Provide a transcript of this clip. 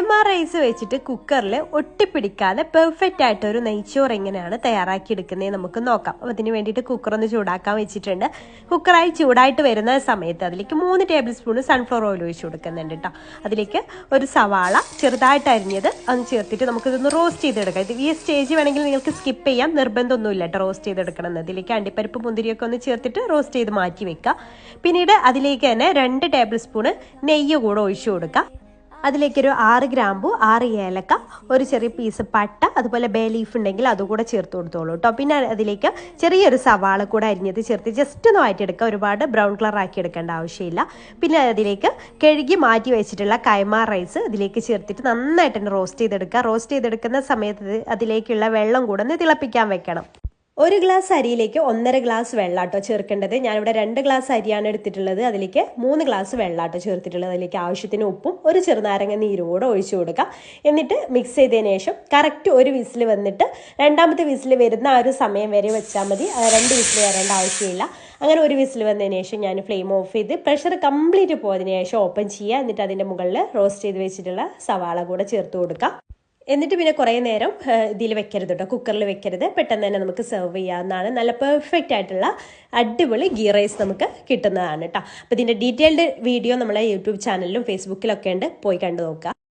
കൈമ rice വെച്ചിട്ട് കുക്കറിൽ ഒട്ടിപ്പിടിക്കാതെ perfect ആയിട്ട് ഒരു നെയ്ച്ചോറ് എങ്ങനെയാണ് തയ്യാറാക്കി എടുക്കുന്നത് നമുക്ക് നോക്കാം. അപ്പോൾ അതിന് വേണ്ടിയിട്ട് കുക്കർ ഒന്ന് ചൂടാക്കാൻ വെച്ചിട്ടുണ്ട്. കുക്കറായി ചൂടായിട്ട് വരുന്ന സമയത്ത് അതിലേക്ക് 3 ടേബിൾ സ്പൂൺ സൺഫ്ലവർ ഓയിൽ ഒഴിച്ച് കൊടുക്കുന്നുണ്ട് കേട്ടോ. അതിലേക്ക് ഒരു സവാള ചെറുതായിട്ട് അരിഞ്ഞത് ഒന്ന് ചേർത്തിട്ട് നമുക്കിതൊന്ന് റോസ്റ്റ് ചെയ്തെടുക്കാം. ഇത് ഈ സ്റ്റേജ് വേണമെങ്കിൽ നിങ്ങൾക്ക് സ്കിപ്പ് ചെയ്യാം, നിർബന്ധമൊന്നുമില്ല കേട്ടോ റോസ്റ്റ് ചെയ്തെടുക്കണം. അതിലേക്ക് അണ്ടിപ്പരിപ്പ് മുന്തിരിയൊക്കെ ഒന്ന് ചേർത്തിട്ട് റോസ്റ്റ് ചെയ്ത് മാറ്റി വെക്കുക. പിന്നീട് അതിലേക്ക് തന്നെ 2 ടേബിൾ സ്പൂൺ നെയ്യ് കൂടെ ഒഴിച്ചു കൊടുക്കുക. അതിലേക്കൊരു 6 ഗ്രാമ്പു, 6 ഏലക്ക, ഒരു ചെറിയ പീസ് പട്ട, അതുപോലെ ബേ ലീഫ് ഉണ്ടെങ്കിൽ അതുകൂടെ ചേർത്ത് കൊടുത്തോളൂ കേട്ടോ. പിന്നെ അതിലേക്ക് ചെറിയൊരു സവാള കൂടെ അരിഞ്ഞത് ചേർത്ത് ജസ്റ്റ് ഒന്ന് വാറ്റിയെടുക്കുക. ഒരുപാട് ബ്രൗൺ കളർ ആക്കി എടുക്കേണ്ട ആവശ്യമില്ല. പിന്നെ അതിലേക്ക് കഴുകി മാറ്റി വെച്ചിട്ടുള്ള കൈമ റൈസ് ഇതിലേക്ക് ചേർത്തിട്ട് നന്നായിട്ട് തന്നെ റോസ്റ്റ് ചെയ്തെടുക്കുക. റോസ്റ്റ് ചെയ്തെടുക്കുന്ന സമയത്ത് അതിലേക്കുള്ള വെള്ളം കൂടെ ഒന്ന് തിളപ്പിക്കാൻ വെക്കണം. 1 ഗ്ലാസ് അരിയിലേക്ക് 1.5 ഗ്ലാസ് വെള്ളാട്ടോ ചേർക്കേണ്ടത്. ഞാനിവിടെ 2 ഗ്ലാസ് അരിയാണ് എടുത്തിട്ടുള്ളത്. അതിലേക്ക് 3 ഗ്ലാസ് വെള്ളാട്ടോ ചേർത്തിട്ടുള്ളത്. അതിലേക്ക് ആവശ്യത്തിന് ഉപ്പും ഒരു ചെറുനാരങ്ങ നീരും കൂടെ ഒഴിച്ചു കൊടുക്കാം. എന്നിട്ട് മിക്സ് ചെയ്തതിന് ശേഷം കറക്റ്റ് ഒരു വിസിൽ വന്നിട്ട് രണ്ടാമത്തെ വിസിൽ വരുന്ന ആ ഒരു സമയം വരെ വെച്ചാൽ മതി. 2 വിസിൽ വരേണ്ട ആവശ്യമില്ല. അങ്ങനെ ഒരു വിസിൽ വന്നതിന് ശേഷം ഞാൻ ഫ്ലെയിം ഓഫ് ചെയ്ത് പ്രഷർ കംപ്ലീറ്റ് പോയതിന് ശേഷം ഓപ്പൺ ചെയ്യുക. എന്നിട്ട് അതിൻ്റെ മുകളിൽ റോസ്റ്റ് ചെയ്ത് വെച്ചിട്ടുള്ള സവാള കൂടെ ചേർത്ത് കൊടുക്കാം. എന്നിട്ട് പിന്നെ കുറേ നേരം ഇതിൽ വെക്കരുത് കേട്ടോ, കുക്കറിൽ വെക്കരുത്. പെട്ടെന്ന് തന്നെ നമുക്ക് സെർവ് ചെയ്യാവുന്നതാണ്. നല്ല പെർഫെക്റ്റ് ആയിട്ടുള്ള അടിപൊളി ഗീ റൈസ് നമുക്ക് കിട്ടുന്നതാണ് കേട്ടോ. അപ്പോൾ ഇതിൻ്റെ ഡീറ്റെയിൽഡ് വീഡിയോ നമ്മളെ യൂട്യൂബ് ചാനലിലും ഫേസ്ബുക്കിലൊക്കെ ഉണ്ട്, പോയി കണ്ടു നോക്കുക.